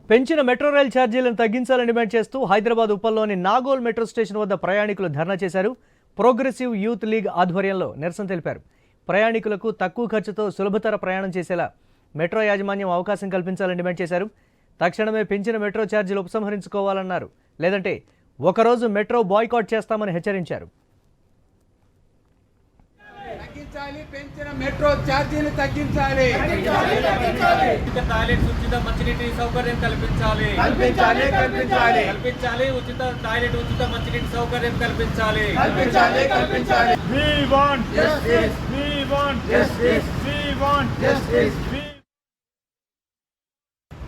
పెంచిన metro rail ఛార్జీలను తగ్గించాలని డిమాండ్ చేస్తూ హైదరాబాద్ ఉప్పల్లోని నాగోల్ మెట్రో స్టేషన్ వద్ద ప్రయాణికులు ధర్నా చేశారు. ప్రోగ్రెసివ్ యూత్ లీగ్ ఆధ్వర్యంలో నిరసన తెలిపారు. ప్రయాణికులకు తక్కువ ఖర్చుతో సులభతర ప్రయాణం చేసేలా మెట్రో యాజమాన్యం అవకాశం కల్పించాలని డిమాండ్ చేశారు. తక్షణమే పెంచిన మెట్రో ఛార్జీలు ఉపసంహరించుకోవాలన్నారు. లేదంటే ఒకరోజు మెట్రో బాయ్కాట్ చేస్తామని హెచ్చరించారు. పెంచిన మెట్రో ఛార్జీలు తగ్గించాలి. టాయిలెట్స్ ఉచిత మంచినీటి సౌకర్యం కల్పించాలి. ఉచిత టాయిలెట్ ఉచిత మంచినీటి సౌకర్యం కల్పించాలి. We want justice. We want justice. We want justice.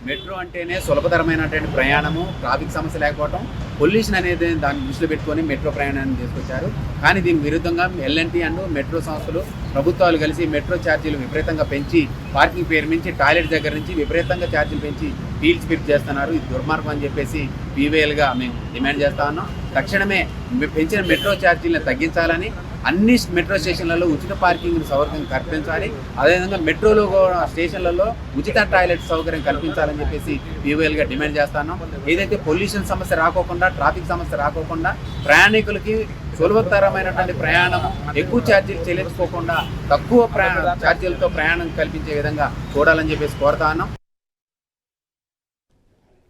Metro అంటేనే సులభతరమైనటువంటి ప్రయాణము, ట్రాఫిక్ సమస్య లేకపోవడం, పొల్యూషన్ అనేది దాన్ని దృష్టిలో పెట్టుకొని మెట్రో ప్రయాణాన్ని తీసుకొచ్చారు. కానీ దీనికి విరుద్ధంగా ఎల్ఎన్టీ అండ్ మెట్రో సంస్థలు ప్రభుత్వాలు కలిసి మెట్రో ఛార్జీలు విపరీతంగా పెంచి, పార్కింగ్ పేరు నుంచి టాయిలెట్ దగ్గర నుంచి విపరీతంగా ఛార్జీలు పెంచి ఫీల్డ్ స్పిరిట్ చేస్తున్నారు. ఇది దుర్మార్గం అని చెప్పేసి పీవీఎల్గా మేము డిమాండ్ చేస్తా ఉన్నాం. తక్షణమే పెంచిన మెట్రో ఛార్జీలను తగ్గించాలని, అన్ని మెట్రో స్టేషన్లలో ఉచిత పార్కింగ్ సౌకర్యం కల్పించాలి. అదేవిధంగా మెట్రోలో స్టేషన్లలో ఉచిత టాయిలెట్ సౌకర్యం కల్పించాలని చెప్పేసి పీవీఎల్గా డిమాండ్ చేస్తున్నాం. ఏదైతే పొల్యూషన్ సమస్య రాకోకుండా, ట్రాఫిక్ సమస్య రాకోకుండా, ప్రయాణికులకి సులభతరమైనటువంటి ప్రయాణం, ఎక్కువ ఛార్జీలు చెల్లించుకోకుండా తక్కువ ఛార్జీలతో ప్రయాణం కల్పించే విధంగా చూడాలని చెప్పేసి కోరుతా ఉన్నాం.